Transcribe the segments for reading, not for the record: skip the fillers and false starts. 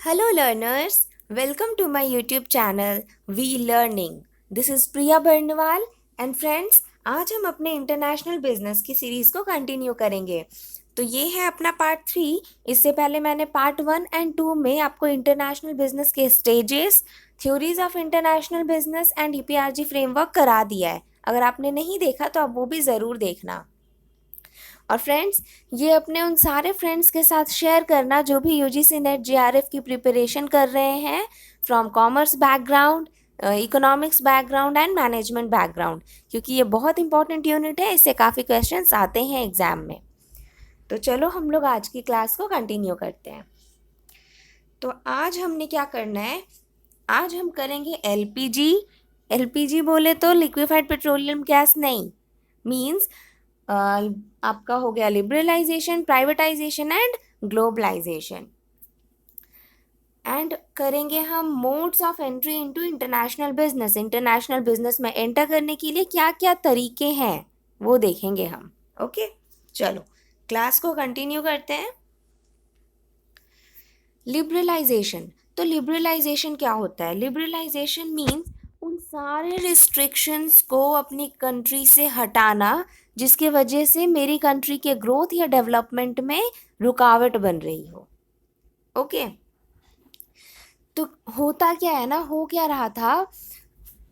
Hello learners, welcome to my YouTube channel We Learning. This is Priya Barnwal and friends, आज हम अपने international business की series को continue करेंगे। तो ये है अपना पार्ट 3। इससे पहले मैंने पार्ट 1 एंड 2 में आपको इंटरनेशनल बिजनेस के stages, theories of international business and EPRG framework करा दिया है। अगर आपने नहीं देखा तो आप वो भी ज़रूर देखना। और फ्रेंड्स, ये अपने उन सारे फ्रेंड्स के साथ शेयर करना जो भी यूजीसी नेट जेआरएफ की प्रिपरेशन कर रहे हैं from commerce background, economics background and management background, क्योंकि ये बहुत इंपॉर्टेंट यूनिट है। इससे काफ़ी क्वेश्चंस आते हैं एग्जाम में। तो चलो हम लोग आज की क्लास को कंटिन्यू करते हैं। तो आज हमने क्या करना है, आज हम करेंगे एलपीजी। एलपीजी बोले तो लिक्विफाइड पेट्रोलियम गैस नहीं, मीन्स आपका हो गया liberalisation, privatisation and globalisation. And करेंगे हम modes of entry into international business. International business में एंटर करने के लिए क्या क्या तरीके हैं वो देखेंगे हम। ओके, चलो क्लास को कंटिन्यू करते हैं। लिबरलाइजेशन, तो लिबरलाइजेशन क्या होता है? लिबरलाइजेशन मीन्स उन सारे रिस्ट्रिक्शंस को अपनी कंट्री से हटाना जिसके वजह से मेरी कंट्री के ग्रोथ या डेवलपमेंट में रुकावट बन रही हो। ओके, तो होता क्या है ना, हो क्या रहा था,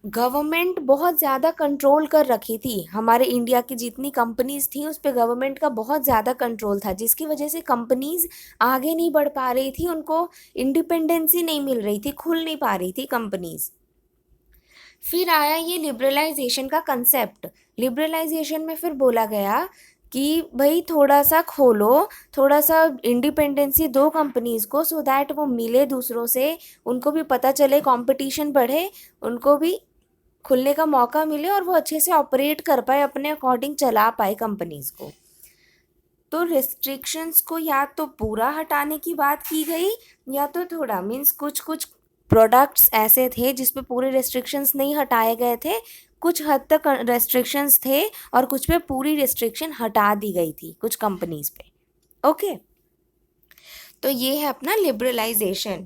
गवर्नमेंट बहुत ज़्यादा कंट्रोल कर रखी थी। हमारे इंडिया की जितनी कंपनीज थी उस पर गवर्नमेंट का बहुत ज़्यादा कंट्रोल था, जिसकी वजह से कंपनीज आगे नहीं बढ़ पा रही थी, उनको इंडिपेंडेंसी नहीं मिल रही थी, खुल नहीं पा रही थी कंपनीज। फिर आया ये लिबरलाइजेशन का कंसेप्ट। लिबरलाइजेशन में फिर बोला गया कि भाई थोड़ा सा खोलो, थोड़ा सा इंडिपेंडेंसी दो कंपनीज को, सो दैट वो मिले दूसरों से, उनको भी पता चले, कंपटीशन बढ़े, उनको भी खुलने का मौका मिले और वो अच्छे से ऑपरेट कर पाए, अपने अकॉर्डिंग चला पाए कंपनीज को। तो रिस्ट्रिक्शंस को या तो पूरा हटाने की बात की गई या तो थोड़ा, मीन्स कुछ कुछ प्रोडक्ट्स ऐसे थे जिस पे पूरे रिस्ट्रिक्शंस नहीं हटाए गए थे, कुछ हद तक रेस्ट्रिक्शंस थे और कुछ पे पूरी रिस्ट्रिक्शन हटा दी गई थी कुछ कंपनीज पे। ओके, तो ये है अपना लिबरलाइजेशन।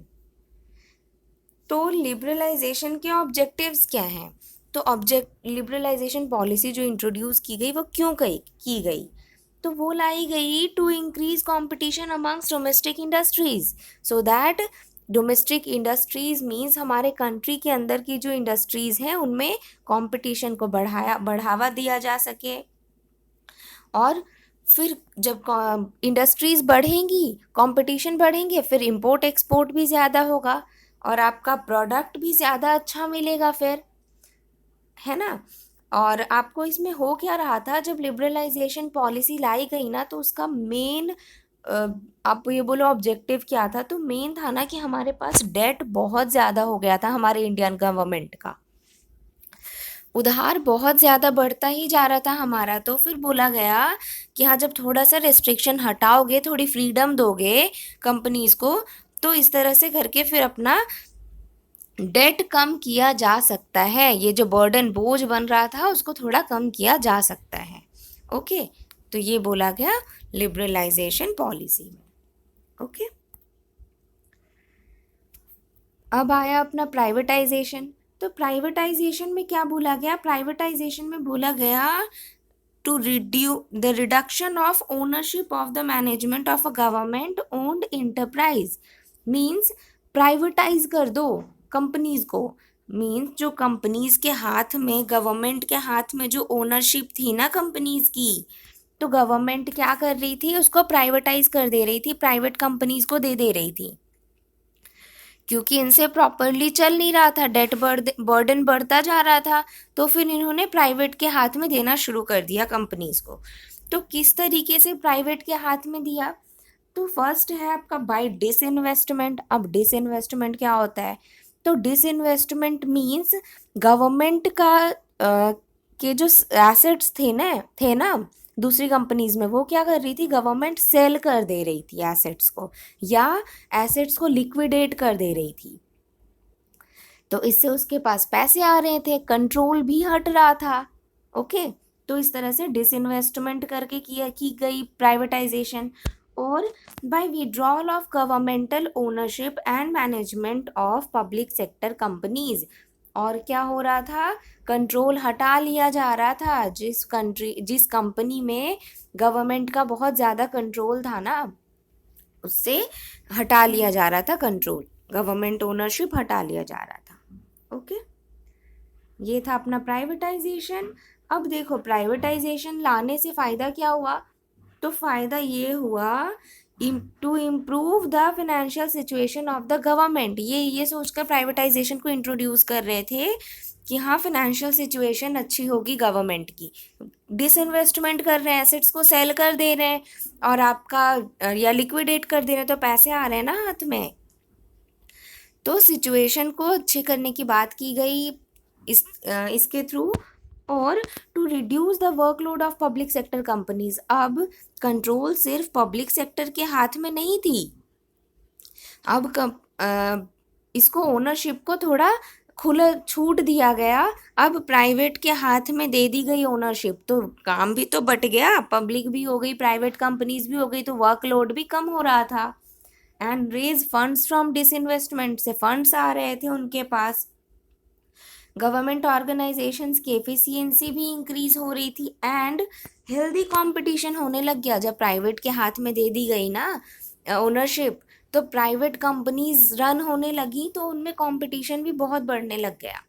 तो लिबरलाइजेशन के ऑब्जेक्टिव्स क्या हैं? तो लिबरलाइजेशन पॉलिसी जो इंट्रोड्यूस की गई वो क्यों की गई? तो वो लाई गई to increase competition amongst domestic industries, so that domestic industries means हमारे कंट्री के अंदर की जो इंडस्ट्रीज हैं उनमें कंपटीशन को बढ़ावा दिया जा सके। और फिर जब इंडस्ट्रीज बढ़ेंगी, कंपटीशन बढ़ेंगे, फिर इंपोर्ट एक्सपोर्ट भी ज़्यादा होगा और आपका प्रोडक्ट भी ज़्यादा अच्छा मिलेगा फिर, है ना। और आपको इसमें हो क्या रहा था, जब लिबरलाइजेशन पॉलिसी लाई गई ना, तो उसका मेन, आप ये बोलो ऑब्जेक्टिव क्या था, तो मेन था ना कि हमारे पास डेट बहुत ज़्यादा हो गया था हमारे इंडियन गवर्नमेंट का, उधार बहुत ज़्यादा बढ़ता ही जा रहा था हमारा। तो फिर बोला गया कि हाँ, जब थोड़ा सा रेस्ट्रिक्शन हटाओगे, थोड़ी फ्रीडम दोगे कंपनीज को, तो इस तरह से करके फिर अपना डेट कम किया जा सकता है। ये जो बर्डन, बोझ बन रहा था, उसको थोड़ा कम किया जा सकता है। ओके, तो ये बोला गया लिबरलाइजेशन पॉलिसी में। ओके, अब आया अपना प्राइवेटाइजेशन। तो प्राइवेटाइजेशन में क्या बोला गया? प्राइवेटाइजेशन में बोला गया to reduction of ownership of the management of a government owned enterprise, means privatise कर दो कंपनीज को। मीन्स जो कंपनीज के हाथ में, गवर्नमेंट के हाथ में जो ओनरशिप थी ना कंपनीज की, तो गवर्नमेंट क्या कर रही थी, उसको प्राइवेटाइज कर दे रही थी, प्राइवेट कंपनीज को दे रही थी, क्योंकि इनसे प्रॉपरली चल नहीं रहा था, डेट बर्डन बढ़ता जा रहा था। तो फिर इन्होंने प्राइवेट के हाथ में देना शुरू कर दिया कंपनीज को। तो किस तरीके से प्राइवेट के हाथ में दिया? तो फर्स्ट है आपका बाय डिसइन्वेस्टमेंट। अब डिसइन्वेस्टमेंट क्या होता है? तो डिसइन्वेस्टमेंट मीन्स गवर्नमेंट का के जो एसेट्स थे ना दूसरी कंपनीज में, वो क्या कर रही थी, गवर्नमेंट सेल कर दे रही थी एसेट्स को, या एसेट्स को लिक्विडेट कर दे रही थी। तो इससे उसके पास पैसे आ रहे थे, कंट्रोल भी हट रहा था। ओके, तो इस तरह से डिसइन्वेस्टमेंट करके की गई प्राइवेटाइजेशन। और by withdrawal of governmental ownership and management of public sector companies. और क्या हो रहा था, कंट्रोल हटा लिया जा रहा था, जिस कंपनी में गवर्नमेंट का बहुत ज़्यादा कंट्रोल था ना, उससे हटा लिया जा रहा था कंट्रोल, गवर्नमेंट ओनरशिप हटा लिया जा रहा था। ओके, ये था अपना प्राइवेटाइजेशन। अब देखो प्राइवेटाइजेशन लाने से फ़ायदा क्या हुआ, तो फ़ायदा ये हुआ to improve the financial situation of the government. ये सोचकर प्राइवेटाइजेशन को इंट्रोड्यूस कर रहे थे कि हाँ फाइनेंशियल सिचुएशन अच्छी होगी गवर्नमेंट की। डिसइन्वेस्टमेंट कर रहे हैं, एसेट्स को सेल कर दे रहे हैं और आपका या लिक्विडेट कर दे रहे हैं, तो पैसे आ रहे हैं ना हाथ में। तो सिचुएशन को अच्छे करने की बात की गई इसके थ्रू। और to reduce the workload of public sector companies. अब कंट्रोल सिर्फ पब्लिक सेक्टर के हाथ में नहीं थी, अब इसको ओनरशिप को थोड़ा खुला छूट दिया गया, अब प्राइवेट के हाथ में दे दी गई ओनरशिप, तो काम भी तो बट गया, पब्लिक भी हो गई, प्राइवेट कंपनीज भी हो गई, तो वर्कलोड भी कम हो रहा था। And raise funds from disinvestment, से फंड्स आ रहे थे उनके पास। गवर्नमेंट ऑर्गेनाइजेशंस की एफिशिएंसी भी इंक्रीज हो रही थी एंड हेल्दी कंपटीशन होने लग गया। जब प्राइवेट के हाथ में दे दी गई ना ओनरशिप, तो प्राइवेट कंपनीज रन होने लगी, तो उनमें कंपटीशन भी बहुत बढ़ने लग गया।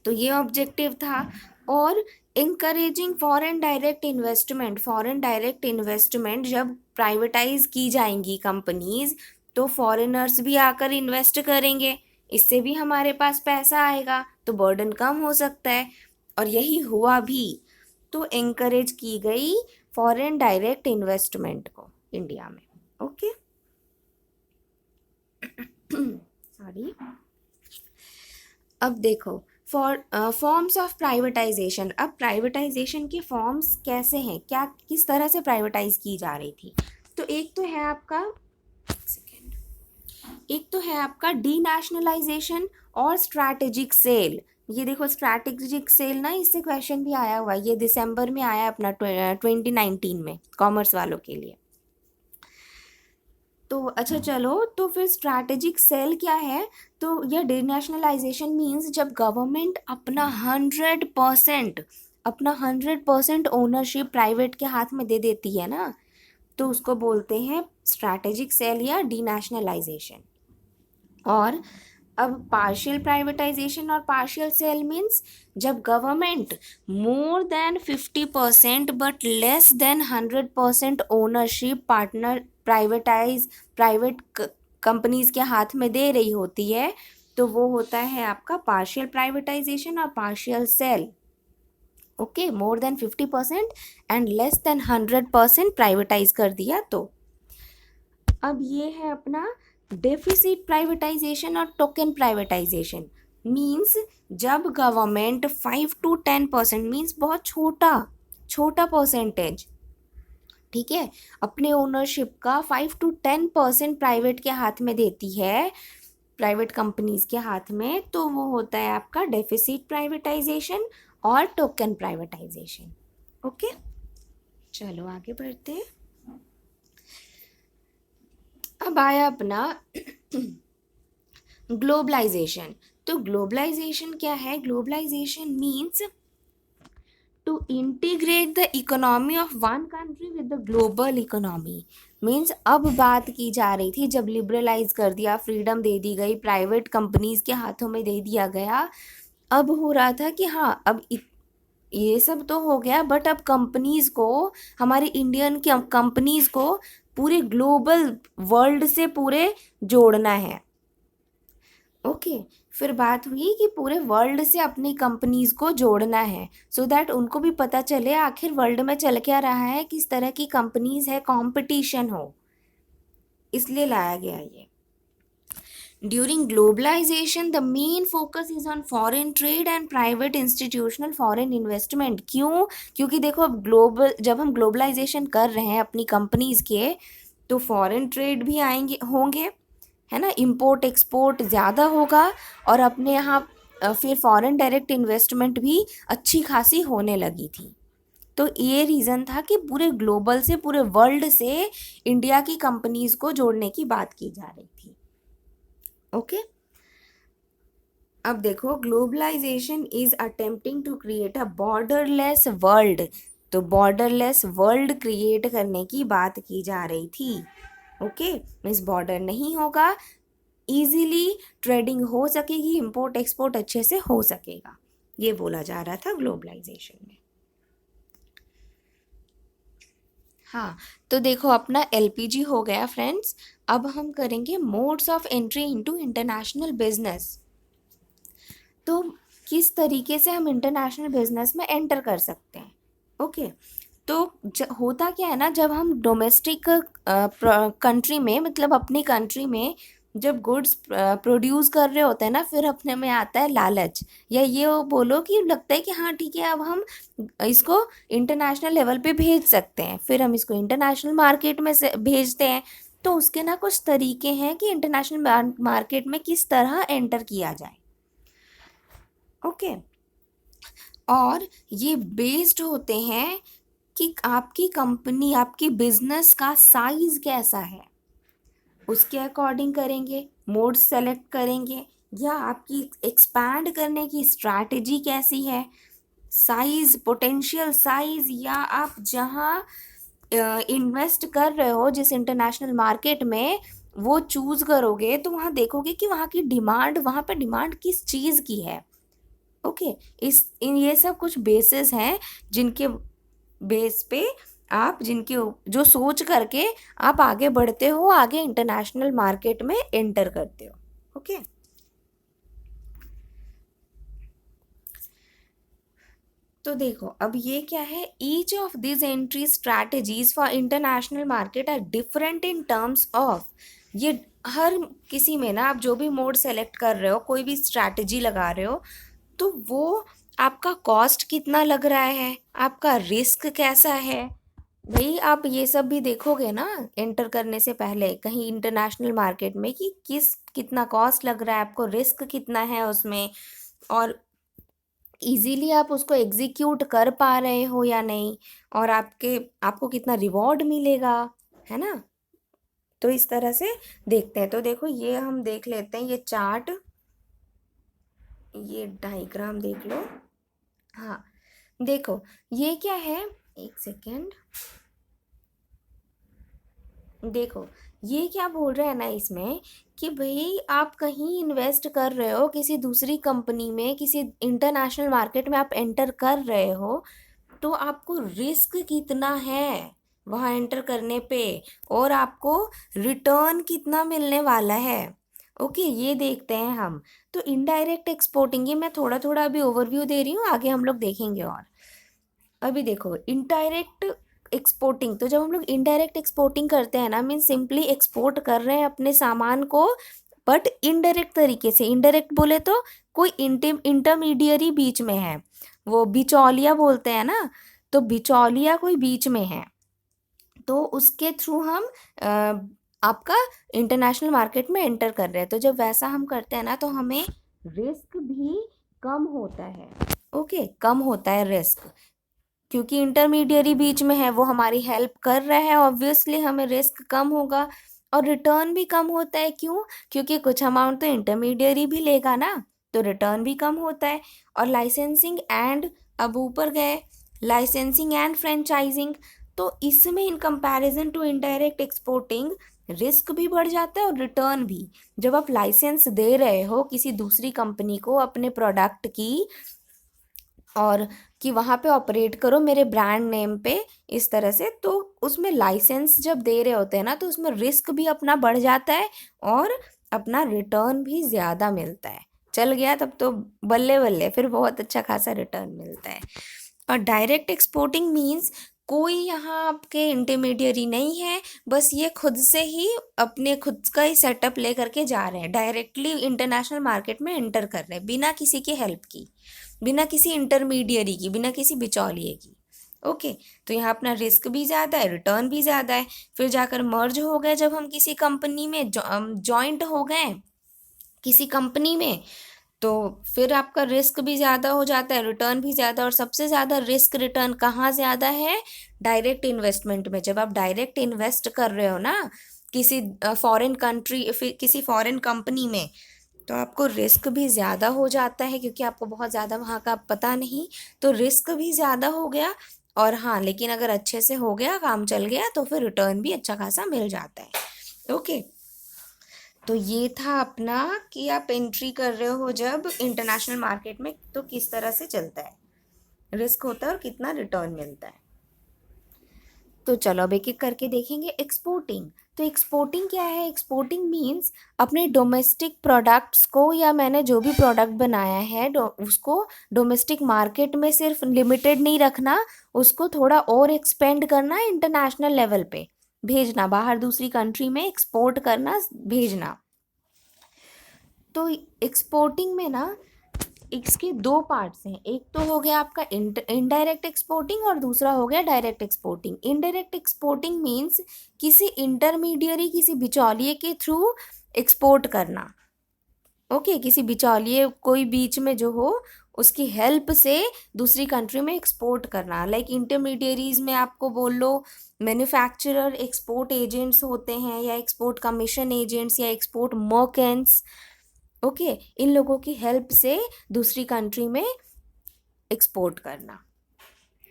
तो ये ऑब्जेक्टिव था। और encouraging foreign direct investment, foreign direct investment जब प्राइवेटाइज की जाएंगी कंपनीज, तो फॉरेनर्स भी आकर इन्वेस्ट करेंगे, इससे भी हमारे पास पैसा आएगा, तो बर्डन कम हो सकता है। और यही हुआ भी, तो एंकरेज की गई फॉरेन डायरेक्ट इन्वेस्टमेंट को इंडिया में। Okay, sorry. अब देखो फॉर्म्स ऑफ प्राइवेटाइजेशन। अब प्राइवेटाइजेशन के फॉर्म्स कैसे हैं, क्या किस तरह से प्राइवेटाइज की जा रही थी। तो एक तो है आपका डीनेशनलाइजेशन और स्ट्रैटेजिक सेल। ये देखो स्ट्रैटेजिक सेल ना, इससे क्वेश्चन भी आया हुआ है, ये दिसंबर में आया अपना 2019 में कॉमर्स वालों के लिए। तो अच्छा चलो, तो फिर स्ट्रैटेजिक सेल क्या है, तो यह डीनेशनलाइजेशन मीन्स जब गवर्नमेंट अपना 100% ओनरशिप प्राइवेट के हाथ में दे देती है ना, तो उसको बोलते हैं स्ट्रैटेजिक सेल या डीनेशनलाइजेशन। और अब पार्शियल प्राइवेटाइजेशन और पार्शियल सेल मीन्स जब government more than 50% but less than 100% ownership partner private companies के हाथ में दे रही होती है, तो वो होता है आपका पार्शियल प्राइवेटाइजेशन और partial sale. Okay, more than 50% and less than 100% privatise कर दिया तो। अब ये है अपना डेफिसिट प्राइवेटाइजेशन और टोकन प्राइवेटाइजेशन। मीन्स जब गवर्नमेंट 5 to 10% मीन्स बहुत छोटा परसेंटेज, ठीक है, अपने ओनरशिप का 5 to 10% प्राइवेट के हाथ में देती है, प्राइवेट कंपनीज के हाथ में, तो वो होता है आपका डेफिसिट प्राइवेटाइजेशन और टोकन प्राइवेटाइजेशन। ओके, चलो आगे बढ़ते हैं। अब आया अपना ग्लोबलाइजेशन। तो ग्लोबलाइजेशन क्या है, globalisation means to integrate the economy of one country with the global economy. Means अब बात की जा रही थी जब लिबरलाइज कर दिया, फ्रीडम दे दी गई, प्राइवेट कंपनीज के हाथों में दे दिया गया, अब हो रहा था कि हाँ अब ये सब तो हो गया, बट अब कंपनीज को, हमारी इंडियन कंपनीज को पूरे ग्लोबल वर्ल्ड से पूरे जोड़ना है। ओके, फिर बात हुई कि पूरे वर्ल्ड से अपनी कंपनीज को जोड़ना है, सो दैट उनको भी पता चले आखिर वर्ल्ड में चल क्या रहा है, किस तरह की कंपनीज है, कंपटीशन हो, इसलिए लाया गया ये। During globalization, the main focus is on foreign trade and private institutional foreign investment. क्यों? क्योंकि देखो अब जब हम ग्लोबलाइजेशन कर रहे हैं अपनी कंपनीज के, तो फॉरेन ट्रेड भी होंगे, है ना, इंपोर्ट एक्सपोर्ट ज़्यादा होगा, और अपने यहाँ फिर फॉरेन डायरेक्ट इन्वेस्टमेंट भी अच्छी खासी होने लगी थी। तो ये रीज़न था कि पूरे ग्लोबल से, पूरे वर्ल्ड से इंडिया की कंपनीज को जोड़ने की बात की जा रही थी। ओके, अब देखो, globalisation is attempting to create a borderless world. तो बॉर्डरलेस वर्ल्ड क्रिएट करने की बात की जा रही थी। ओके, मीन्स बॉर्डर नहीं होगा, इजीली ट्रेडिंग हो सकेगी, इंपोर्ट एक्सपोर्ट अच्छे से हो सकेगा, ये बोला जा रहा था ग्लोबलाइजेशन में। हाँ, तो देखो अपना एलपीजी हो गया फ्रेंड्स। अब हम करेंगे modes of entry into international business. तो किस तरीके से हम इंटरनेशनल बिजनेस में एंटर कर सकते हैं। ओके, तो होता क्या है ना, जब हम डोमेस्टिक कंट्री में, मतलब अपनी कंट्री में जब गुड्स प्रोड्यूस कर रहे होते हैं ना, फिर अपने में आता है लालच, या ये वो बोलो कि लगता है कि हाँ ठीक है, अब हम इसको इंटरनेशनल लेवल पे भेज सकते हैं, फिर हम इसको इंटरनेशनल मार्केट में से भेजते हैं। तो उसके ना कुछ तरीके हैं कि इंटरनेशनल मार्केट में किस तरह एंटर किया जाए। ओके, और ये बेस्ड होते हैं कि आपकी कंपनी, आपकी बिजनेस का साइज कैसा है, उसके अकॉर्डिंग करेंगे, मोड सेलेक्ट करेंगे, या आपकी एक्सपैंड करने की स्ट्रैटेजी कैसी है, साइज, पोटेंशियल साइज, या आप जहाँ इन्वेस्ट कर रहे हो जिस इंटरनेशनल मार्केट में, वो चूज करोगे तो वहाँ देखोगे कि वहाँ की डिमांड, वहाँ पे डिमांड किस चीज़ की है। ओके, ये सब कुछ बेसिस हैं जिनके बेस पे आप, जिनके जो सोच करके आप आगे बढ़ते हो, आगे इंटरनेशनल मार्केट में एंटर करते हो। ओके, तो देखो अब ये क्या है, each of this entry strategies for international market are different in terms of, ये हर किसी में ना, आप जो भी मोड सेलेक्ट कर रहे हो, कोई भी स्ट्रैटेजी लगा रहे हो, तो वो आपका कॉस्ट कितना लग रहा है, आपका रिस्क कैसा है, भाई आप ये सब भी देखोगे ना एंटर करने से पहले कहीं इंटरनेशनल मार्केट में, कि कितना कॉस्ट लग रहा है आपको, रिस्क कितना है उसमें, और इजीली आप उसको एग्जीक्यूट कर पा रहे हो या नहीं, और आपको कितना रिवॉर्ड मिलेगा, है ना। तो इस तरह से देखते हैं। तो देखो ये हम देख लेते हैं, ये चार्ट, ये डायग्राम देख लो। हाँ, देखो ये क्या है, एक सेकेंड, देखो ये क्या बोल रहा है ना इसमें, कि भाई आप कहीं इन्वेस्ट कर रहे हो किसी दूसरी कंपनी में, किसी इंटरनेशनल मार्केट में आप एंटर कर रहे हो, तो आपको रिस्क कितना है वहाँ एंटर करने पे, और आपको रिटर्न कितना मिलने वाला है। ओके, ये देखते हैं हम। तो इनडायरेक्ट एक्सपोर्टिंग, ये मैं थोड़ा थोड़ा अभी ओवरव्यू दे रही हूँ, आगे हम लोग देखेंगे। और अभी देखो इनडायरेक्ट एक्सपोर्टिंग, तो जब हम लोग इनडायरेक्ट एक्सपोर्टिंग करते हैं ना, मीन सिंपली एक्सपोर्ट कर रहे हैं अपने सामान को, बट इनडायरेक्ट तरीके से। इनडायरेक्ट बोले तो कोई इंटरमीडियरी बीच में है, वो बिचौलिया बोलते हैं ना, तो बिचौलिया कोई बीच में है, तो उसके थ्रू हम आपका इंटरनेशनल मार्केट में एंटर कर रहे हैं। तो जब वैसा हम करते हैं ना, तो हमें रिस्क भी कम होता है। ओके, कम होता है रिस्क, क्योंकि इंटरमीडियरी बीच में है, वो हमारी हेल्प कर रहा है, ऑब्वियसली हमें रिस्क कम होगा, और रिटर्न भी कम होता है। क्यों? क्योंकि कुछ अमाउंट तो इंटरमीडियरी भी लेगा ना, तो रिटर्न भी कम होता है। और लाइसेंसिंग एंड, अब ऊपर गए, लाइसेंसिंग एंड फ्रेंचाइजिंग, तो इसमें in comparison to indirect exporting risk भी बढ़ जाता है और रिटर्न भी। जब आप लाइसेंस दे रहे हो किसी दूसरी कंपनी को अपने प्रोडक्ट की, और कि वहाँ पे ऑपरेट करो मेरे ब्रांड नेम पे, इस तरह से, तो उसमें लाइसेंस जब दे रहे होते हैं ना, तो उसमें रिस्क भी अपना बढ़ जाता है, और अपना रिटर्न भी ज़्यादा मिलता है। चल गया तब तो बल्ले बल्ले, फिर बहुत अच्छा खासा रिटर्न मिलता है। और डायरेक्ट एक्सपोर्टिंग मीन्स कोई यहाँ आपके इंटरमीडियरी नहीं है, बस ये खुद से ही अपने खुद का ही सेटअप ले करके जा रहे हैं, डायरेक्टली इंटरनेशनल मार्केट में एंटर कर रहे हैं, बिना किसी की हेल्प की, बिना किसी इंटरमीडियरी की, बिना किसी बिचौलिए की। ओके, तो यहाँ अपना रिस्क भी ज़्यादा है, रिटर्न भी ज़्यादा है। फिर जाकर मर्ज हो गए, जब हम किसी कंपनी में जॉइंट हो गए किसी कंपनी में, तो फिर आपका रिस्क भी ज़्यादा हो जाता है, रिटर्न भी ज़्यादा। और सबसे ज़्यादा रिस्क रिटर्न कहाँ ज़्यादा है? डायरेक्ट इन्वेस्टमेंट में। जब आप डायरेक्ट इन्वेस्ट कर रहे हो ना किसी फॉरेन कंट्री, फिर किसी फॉरेन कंपनी में, तो आपको रिस्क भी ज़्यादा हो जाता है, क्योंकि आपको बहुत ज़्यादा वहाँ का पता नहीं, तो रिस्क भी ज़्यादा हो गया। और हाँ, लेकिन अगर अच्छे से हो गया, काम चल गया, तो फिर रिटर्न भी अच्छा खासा मिल जाता है। ओके, तो ये था अपना कि आप एंट्री कर रहे हो जब इंटरनेशनल मार्केट में, तो किस तरह से चलता है, रिस्क होता है और कितना रिटर्न मिलता है। तो चलो अब एक एक करके देखेंगे। एक्सपोर्टिंग, तो एक्सपोर्टिंग क्या है? एक्सपोर्टिंग मीन्स अपने डोमेस्टिक प्रोडक्ट्स को, या मैंने जो भी प्रोडक्ट बनाया है उसको डोमेस्टिक मार्केट में सिर्फ लिमिटेड नहीं रखना, उसको थोड़ा और एक्सपेंड करना, इंटरनेशनल लेवल पे भेजना, बाहर दूसरी कंट्री में एक्सपोर्ट करना, भेजना। तो एक्सपोर्टिंग में ना इसके दो पार्ट्स हैं। एक तो हो गया आपका इनडायरेक्ट एक्सपोर्टिंग और दूसरा हो गया direct exporting. Indirect exporting means किसी इंटरमीडियरी, किसी बिचौलिए के थ्रू एक्सपोर्ट करना। ओके, किसी बिचौलिए, कोई बीच में जो हो, उसकी हेल्प से दूसरी कंट्री में एक्सपोर्ट करना। लाइक इंटरमीडियरीज में आपको बोल लो मैन्युफैक्चरर, एक्सपोर्ट एजेंट्स होते हैं, या एक्सपोर्ट कमीशन एजेंट्स, या एक्सपोर्ट मर्केंट्स। ओके, इन लोगों की हेल्प से दूसरी कंट्री में एक्सपोर्ट करना,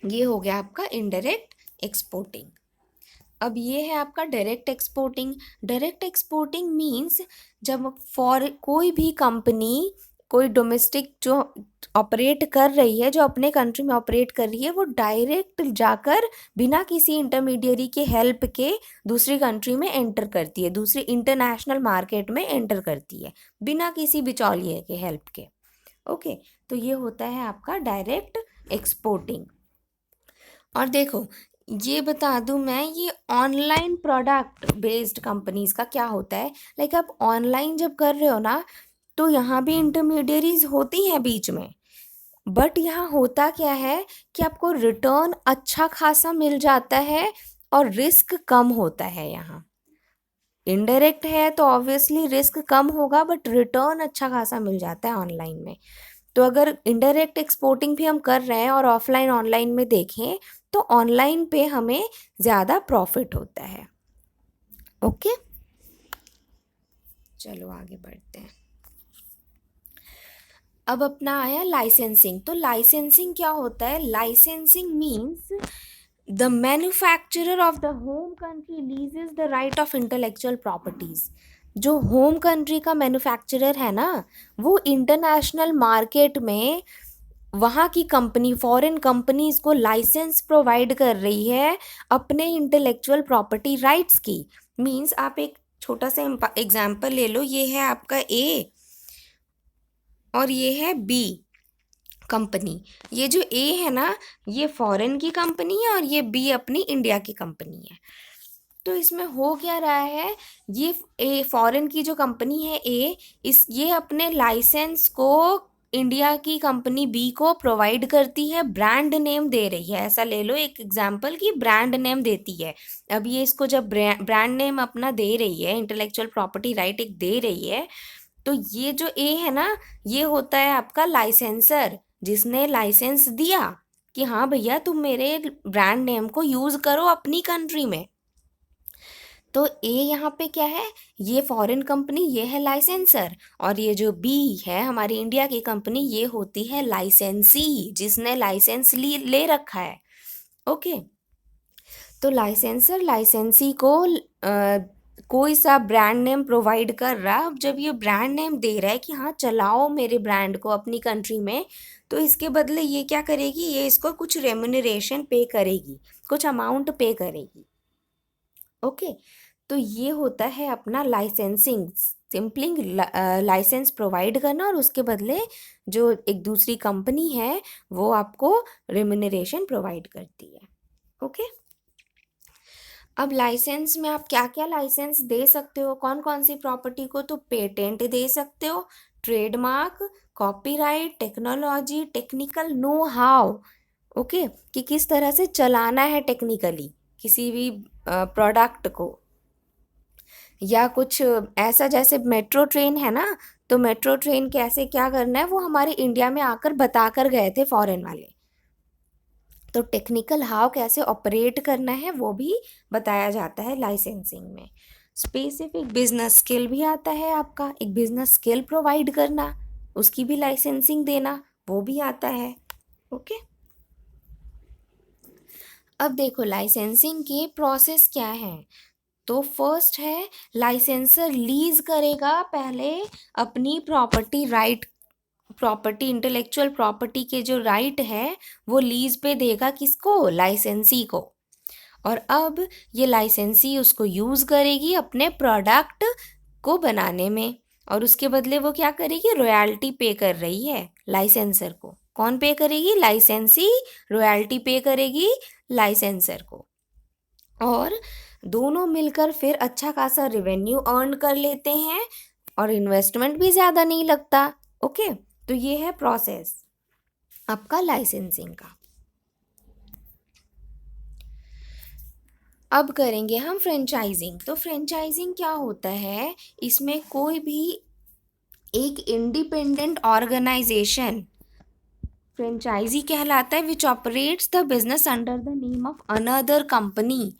ये हो गया आपका इनडायरेक्ट एक्सपोर्टिंग। अब ये है आपका direct exporting. Direct exporting means जब फॉर कोई भी कंपनी, कोई डोमेस्टिक जो ऑपरेट कर रही है, जो अपने कंट्री में ऑपरेट कर रही है, वो डायरेक्ट जाकर बिना किसी इंटरमीडियरी के हेल्प के दूसरी कंट्री में एंटर करती है, दूसरी इंटरनेशनल मार्केट में एंटर करती है, बिना किसी बिचौलिए के हेल्प के। ओके, तो ये होता है आपका डायरेक्ट एक्सपोर्टिंग। और देखो, ये बता दूं मैं, ये ऑनलाइन प्रोडक्ट बेस्ड कंपनीज का क्या होता है। लाइक आप ऑनलाइन जब कर रहे हो ना, तो यहाँ भी इंटरमीडियरीज होती हैं बीच में, बट यहाँ होता क्या है कि आपको रिटर्न अच्छा खासा मिल जाता है और रिस्क कम होता है। यहाँ इनडायरेक्ट है तो ऑब्वियसली रिस्क कम होगा, बट रिटर्न अच्छा खासा मिल जाता है ऑनलाइन में। तो अगर इनडायरेक्ट एक्सपोर्टिंग भी हम कर रहे हैं और ऑफलाइन ऑनलाइन में देखें, तो ऑनलाइन पे हमें ज़्यादा प्रॉफिट होता है। ओके, चलो आगे बढ़ते हैं। अब अपना आया लाइसेंसिंग। तो लाइसेंसिंग क्या होता है? Licensing means the manufacturer of the home country लीजेस the right of intellectual properties. जो होम कंट्री का मैन्युफैक्चरर है ना, वो इंटरनेशनल मार्केट में वहाँ की कंपनी, फॉरेन कंपनीज को लाइसेंस प्रोवाइड कर रही है अपने इंटेलेक्चुअल प्रॉपर्टी राइट्स की। मीन्स आप एक छोटा सा एग्जाम्पल ले लो, ये है आपका ए और ये है बी कंपनी। ये जो ए है ना, ये फॉरेन की कंपनी है और ये बी अपनी इंडिया की कंपनी है। तो इसमें हो क्या रहा है, ये ए फॉरेन की जो कंपनी है ए, ये अपने लाइसेंस को इंडिया की कंपनी बी को प्रोवाइड करती है, ब्रांड नेम दे रही है। ऐसा ले लो एक एग्जांपल कि ब्रांड नेम देती है। अब ये इसको जब ब्रांड नेम अपना दे रही है, इंटेलेक्चुअल प्रॉपर्टी राइट एक दे रही है, तो ये जो ए है ना, ये होता है आपका लाइसेंसर, जिसने लाइसेंस दिया कि हाँ भैया तुम मेरे ब्रांड नेम को यूज़ करो अपनी कंट्री में। तो ए यहाँ पे क्या है, ये फॉरेन कंपनी, ये है लाइसेंसर, और ये जो बी है हमारी इंडिया की कंपनी, ये होती है लाइसेंसी, जिसने लाइसेंस ले रखा है। ओके, तो लाइसेंसर लाइसेंसी को कोई सा ब्रांड नेम प्रोवाइड कर रहा। अब जब ये ब्रांड नेम दे रहा है कि हाँ चलाओ मेरे ब्रांड को अपनी कंट्री में, तो इसके बदले ये क्या करेगी, ये इसको कुछ रेम्यूनरेशन पे करेगी, कुछ अमाउंट पे करेगी। ओके, तो ये होता है अपना लाइसेंसिंग, सिंपलिंग लाइसेंस प्रोवाइड करना, और उसके बदले जो एक दूसरी कंपनी है वो आपको रेम्यूनरेशन प्रोवाइड करती है। ओके, अब लाइसेंस में आप क्या क्या लाइसेंस दे सकते हो, कौन कौन सी प्रॉपर्टी को? तो पेटेंट दे सकते हो, trademark, copyright, technology, technical know how. Okay, कि किस तरह से चलाना है टेक्निकली किसी भी प्रोडक्ट को, या कुछ ऐसा जैसे मेट्रो ट्रेन है ना, तो मेट्रो ट्रेन कैसे क्या करना है वो हमारे इंडिया में आकर बता कर गए थे फॉरेन वाले। तो टेक्निकल हाउ कैसे ऑपरेट करना है वो भी बताया जाता है लाइसेंसिंग में। स्पेसिफिक बिजनेस स्किल भी आता है आपका, एक बिजनेस स्किल प्रोवाइड करना, उसकी भी लाइसेंसिंग देना वो भी आता है। ओके, अब देखो लाइसेंसिंग के प्रोसेस क्या है। तो फर्स्ट है, लाइसेंसर लीज करेगा पहले अपनी property right, property intellectual property के जो राइट है वो लीज पे देगा, किसको, लाइसेंसी को। और अब ये लाइसेंसी उसको यूज करेगी अपने प्रोडक्ट को बनाने में, और उसके बदले वो क्या करेगी, रॉयल्टी पे कर रही है लाइसेंसर को। कौन पे करेगी, लाइसेंसी रॉयल्टी पे करेगी लाइसेंसर को। और दोनों मिलकर फिर अच्छा खासा रेवेन्यू अर्न कर लेते हैं और इन्वेस्टमेंट भी ज़्यादा नहीं लगता। ओके, तो ये है प्रोसेस आपका लाइसेंसिंग का। अब करेंगे हम फ्रेंचाइजिंग। तो फ्रेंचाइजिंग क्या होता है, इसमें कोई भी एक इंडिपेंडेंट ऑर्गेनाइजेशन फ्रेंचाइजी कहलाता है, which operates the business under the name of another company.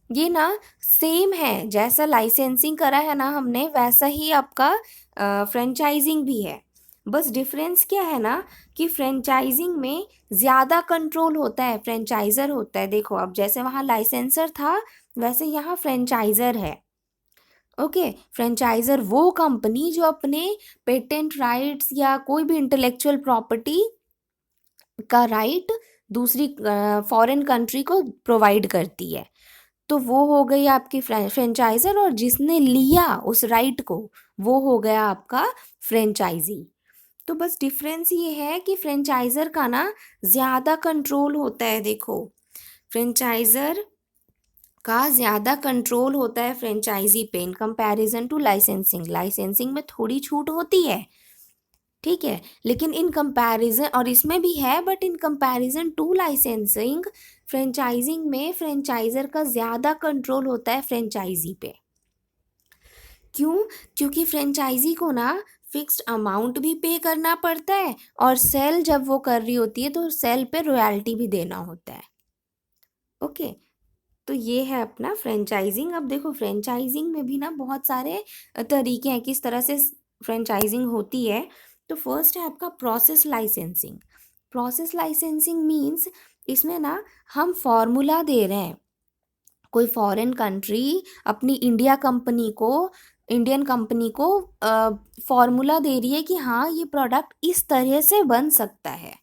ये ना सेम है, जैसा लाइसेंसिंग करा है ना हमने वैसा ही आपका फ्रेंचाइजिंग भी है। बस डिफरेंस क्या है ना कि फ्रेंचाइजिंग में ज़्यादा कंट्रोल होता है, फ्रेंचाइजर होता है। देखो अब जैसे वहाँ लाइसेंसर था वैसे यहाँ फ्रेंचाइजर है। ओके, फ्रेंचाइजर वो कंपनी जो अपने पेटेंट राइट्स या कोई भी इंटेलेक्चुअल प्रॉपर्टी का राइट दूसरी फॉरेन कंट्री को प्रोवाइड करती है। तो वो हो गई आपकी फ्रेंचाइजर, और जिसने लिया उस राइट को वो हो गया आपका फ्रेंचाइजी। तो बस डिफरेंस ये है कि फ्रेंचाइजर का ना ज़्यादा कंट्रोल होता है। देखो फ्रेंचाइजर का ज़्यादा कंट्रोल होता है फ्रेंचाइजी पे in comparison to licensing. Licensing में थोड़ी छूट होती है, ठीक है, लेकिन इन कंपैरिजन, और इसमें भी है but in comparison to licensing, franchising में फ्रेंचाइजर का ज़्यादा कंट्रोल होता है फ्रेंचाइजी पे। क्यों, क्योंकि फ्रेंचाइजी को ना फिक्स्ड अमाउंट भी पे करना पड़ता है, और सेल जब वो कर रही होती है तो सेल पे रॉयल्टी भी देना होता है। ओके, तो ये है अपना फ्रेंचाइजिंग। अब देखो फ्रेंचाइजिंग में भी ना बहुत सारे तरीके हैं किस तरह से फ्रेंचाइजिंग होती है। तो फर्स्ट है आपका process licensing. Process licensing means इसमें ना हम फॉर्मूला दे रहे हैं, कोई फॉरेन कंट्री अपनी इंडियन कंपनी को फॉर्मूला दे रही है कि हाँ ये प्रोडक्ट इस तरह से बन सकता है।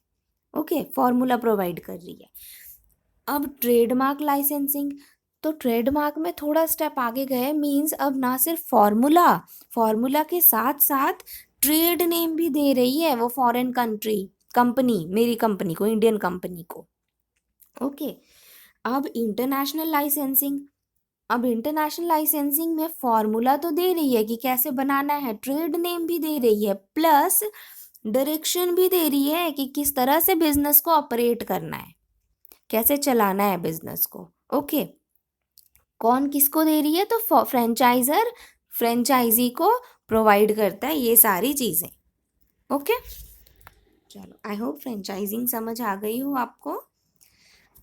ओके, फॉर्मूला प्रोवाइड कर रही है। अब ट्रेडमार्क लाइसेंसिंग, तो ट्रेडमार्क में थोड़ा स्टेप आगे गए, मींस अब ना सिर्फ फॉर्मूला के साथ साथ ट्रेड नेम भी दे रही है वो फॉरेन कंपनी, मेरी कंपनी को, इंडियन कंपनी को। ओके, अब इंटरनेशनल लाइसेंसिंग। अब इंटरनेशनल लाइसेंसिंग में फॉर्मूला तो दे रही है कि कैसे बनाना है, ट्रेड नेम भी दे रही है, प्लस डायरेक्शन भी दे रही है कि किस तरह से बिजनेस को ऑपरेट करना है, कैसे चलाना है बिजनेस को। ओके, कौन किसको दे रही है, तो फ्रेंचाइजर फ्रेंचाइजी को प्रोवाइड करता है ये सारी चीज़ें। ओके, चलो आई होप फ्रेंचाइजिंग समझ आ गई हो आपको।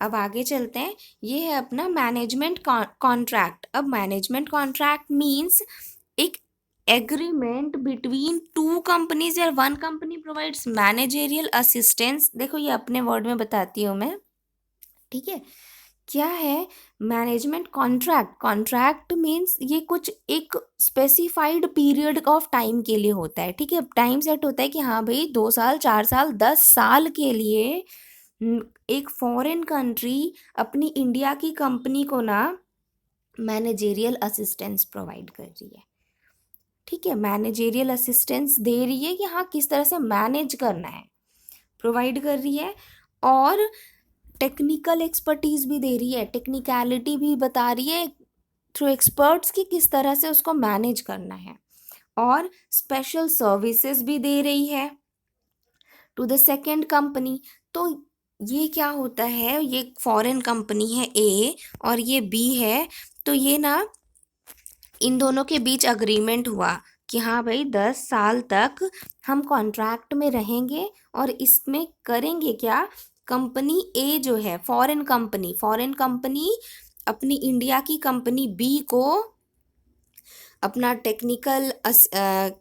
अब आगे चलते हैं, ये है अपना मैनेजमेंट कॉन्ट्रैक्ट। अब मैनेजमेंट कॉन्ट्रैक्ट मीन्स एक एग्रीमेंट बिटवीन टू कंपनीज या one company provides managerial assistance. देखो ये अपने वर्ड में बताती हूँ मैं, ठीक है। क्या है मैनेजमेंट कॉन्ट्रैक्ट, कॉन्ट्रैक्ट मीन्स ये कुछ एक स्पेसिफाइड पीरियड ऑफ टाइम के लिए होता है, ठीक है। टाइम सेट होता है कि हाँ भाई 2 साल 4 साल 10 साल के लिए एक फॉरेन कंट्री अपनी इंडिया की कंपनी को ना मैनेजेरियल असिस्टेंस प्रोवाइड कर रही है, ठीक है। मैनेजेरियल असिस्टेंस दे रही है कि हाँ किस तरह से मैनेज करना है, प्रोवाइड कर रही है। और टेक्निकल एक्सपर्टीज भी दे रही है, टेक्निकलिटी भी बता रही है थ्रू एक्सपर्ट्स कि किस तरह से उसको मैनेज करना है। और स्पेशल सर्विसेज भी दे रही है टू द सेकेंड कंपनी। तो ये क्या होता है, ये फॉरेन कंपनी है ए और ये बी है, तो ये ना इन दोनों के बीच अग्रीमेंट हुआ कि हाँ भाई 10 साल तक हम कॉन्ट्रैक्ट में रहेंगे और इसमें करेंगे क्या, कंपनी ए जो है फॉरेन कंपनी अपनी इंडिया की कंपनी बी को अपना टेक्निकल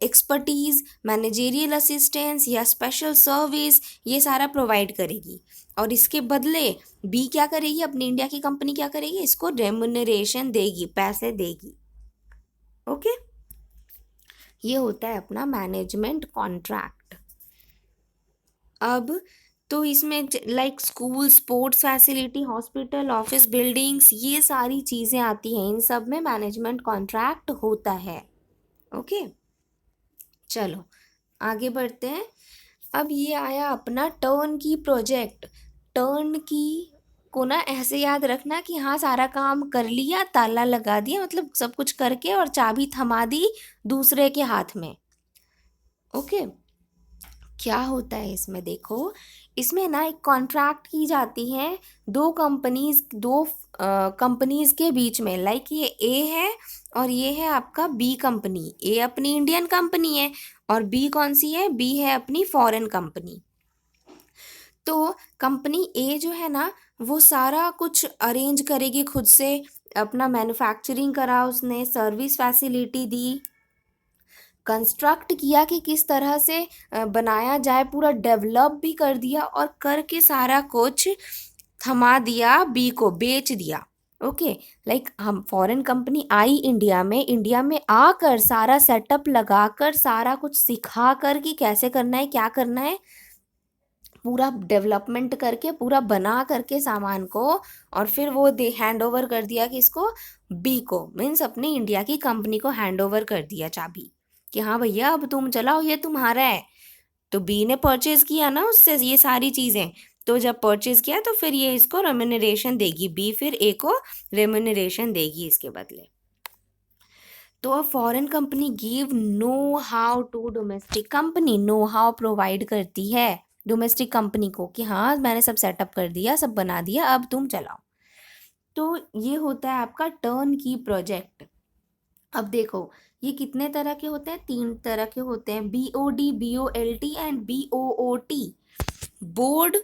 एक्सपर्टीज़, मैनेजेरियल असिस्टेंस या स्पेशल सर्विस ये सारा प्रोवाइड करेगी। और इसके बदले बी क्या करेगी, अपनी इंडिया की कंपनी क्या करेगी, इसको रेमुनरेशन देगी, पैसे देगी। ओके, ये होता है अपना मैनेजमेंट कॉन्ट्रैक्ट। अब तो इसमें like school, sports facility, hospital, office buildings, ये सारी चीज़ें आती हैं, इन सब में मैनेजमेंट कॉन्ट्रैक्ट होता है। ओके, चलो आगे बढ़ते हैं। अब ये आया अपना टर्न की प्रोजेक्ट। टर्न की को ना ऐसे याद रखना कि हाँ सारा काम कर लिया, ताला लगा दिया, मतलब सब कुछ करके और चाबी थमा दी दूसरे के हाथ में। ओके, क्या होता है इसमें, देखो इसमें ना एक कॉन्ट्रैक्ट की जाती है दो कंपनीज के बीच में। लाइक ये ए है और ये है आपका बी कंपनी। ए अपनी इंडियन कंपनी है और बी कौन सी है, बी है अपनी फॉरेन कंपनी। तो कंपनी ए जो है ना वो सारा कुछ अरेंज करेगी खुद से, अपना मैन्युफैक्चरिंग करा, उसने सर्विस फैसिलिटी दी, कंस्ट्रक्ट किया कि किस तरह से बनाया जाए, पूरा डेवलप भी कर दिया और करके सारा कुछ थमा दिया, बी को बेच दिया। ओके, लाइक हम फॉरेन कंपनी आई इंडिया में आकर सारा सेटअप लगाकर सारा कुछ सिखा कर कि कैसे करना है, क्या करना है, पूरा डेवलपमेंट करके पूरा बना करके सामान को, और फिर वो दे हैंड ओवर कर दिया कि इसको बी को, मीन्स अपनी इंडिया की कंपनी को हैंड ओवर कर दिया चाबी कि हाँ भैया अब तुम चलाओ, ये तुम्हारा है। तो बी ने परचेज किया ना उससे ये सारी चीज़ें, तो जब परचेज किया तो फिर ये इसको रेम्यूनरेशन देगी, बी फिर ए को रेम्यूनरेशन देगी इसके बदले। तो a foreign company give know how to domestic company, know how provide करती है डोमेस्टिक कंपनी को कि हाँ मैंने सब सेटअप कर दिया, सब बना दिया, अब तुम चलाओ। तो ये होता है आपका टर्न की प्रोजेक्ट। अब देखो ये कितने तरह के होते हैं, 3 तरह के होते हैं, BOD, BOLT and BOOT। Board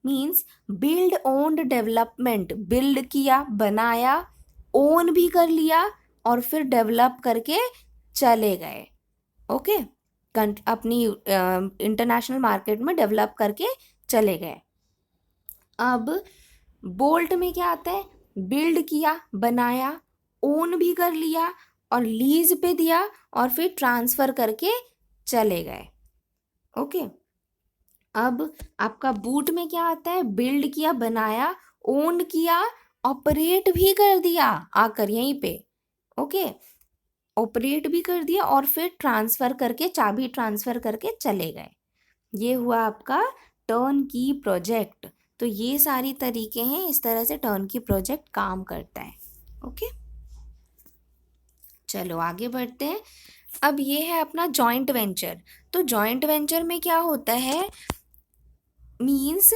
means build owned development, build किया, बनाया, ओन भी कर लिया और फिर डेवलप करके चले गए। ओके, अपनी इंटरनेशनल मार्केट में डेवलप करके चले गए। अब बोल्ट में क्या आता है, बिल्ड किया, बनाया, ओन भी कर लिया और लीज पे दिया और फिर ट्रांसफर करके चले गए। ओके, अब आपका बूट में क्या आता है, बिल्ड किया, बनाया, ओन किया, ऑपरेट भी कर दिया आकर यहीं पे। ओके, ऑपरेट भी कर दिया और फिर ट्रांसफर करके, चाबी ट्रांसफर करके चले गए। ये हुआ आपका टर्न की प्रोजेक्ट। तो ये सारी तरीके हैं, इस तरह से टर्न की प्रोजेक्ट काम करता है। ओके, चलो आगे बढ़ते हैं। अब ये है अपना जॉइंट वेंचर। तो जॉइंट वेंचर में क्या होता है, मीन्स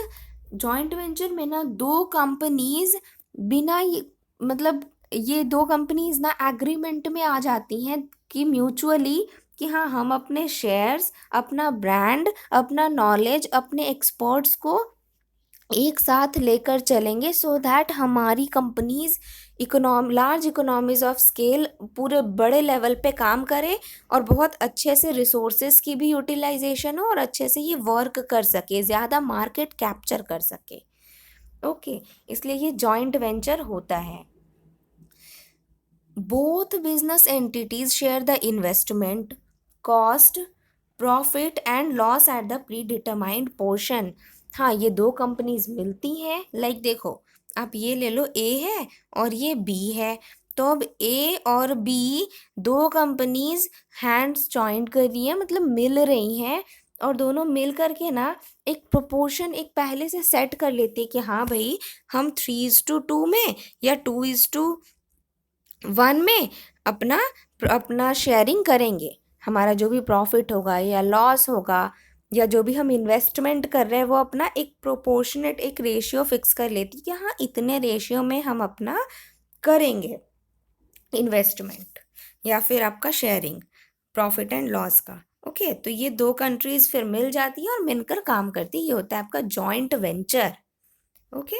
जॉइंट वेंचर में ना दो कंपनीज बिना मतलब ये दो कंपनीज ना एग्रीमेंट में आ जाती हैं कि म्यूचुअली कि हाँ हम अपने शेयर्स, अपना ब्रांड, अपना नॉलेज, अपने एक्सपर्ट्स को एक साथ लेकर चलेंगे सो दैट हमारी companies large economies of scale पूरे बड़े लेवल पे काम करे और बहुत अच्छे से रिसोर्सेज की भी यूटिलाइजेशन हो और अच्छे से ये वर्क कर सके, ज़्यादा मार्केट कैप्चर कर सके। ओके, इसलिए ये जॉइंट वेंचर होता है। Both business entities share the investment, cost, profit and loss at the pre determined portion. हाँ, ये दो कंपनीज मिलती हैं, लाइक देखो आप ये ले लो, ए है और ये बी है। तो अब ए और बी दो कंपनीज हैंड्स जॉइंट कर रही हैं, मतलब मिल रही हैं, और दोनों मिल करके ना एक प्रोपोर्शन एक पहले से सेट कर लेती है कि हाँ भाई हम 3:2 में या 2:1 में अपना अपना शेयरिंग करेंगे। हमारा जो भी प्रॉफिट होगा या लॉस होगा या जो भी हम इन्वेस्टमेंट कर रहे हैं वो अपना एक प्रोपोर्शनेट एक रेशियो फिक्स कर लेती कि हाँ इतने रेशियो में हम अपना करेंगे इन्वेस्टमेंट या फिर आपका शेयरिंग। प्रॉफिट एंड लॉस का। ओके, तो ये दो कंट्रीज फिर मिल जाती है और मिलकर काम करती है, ये होता है आपका joint venture. Okay,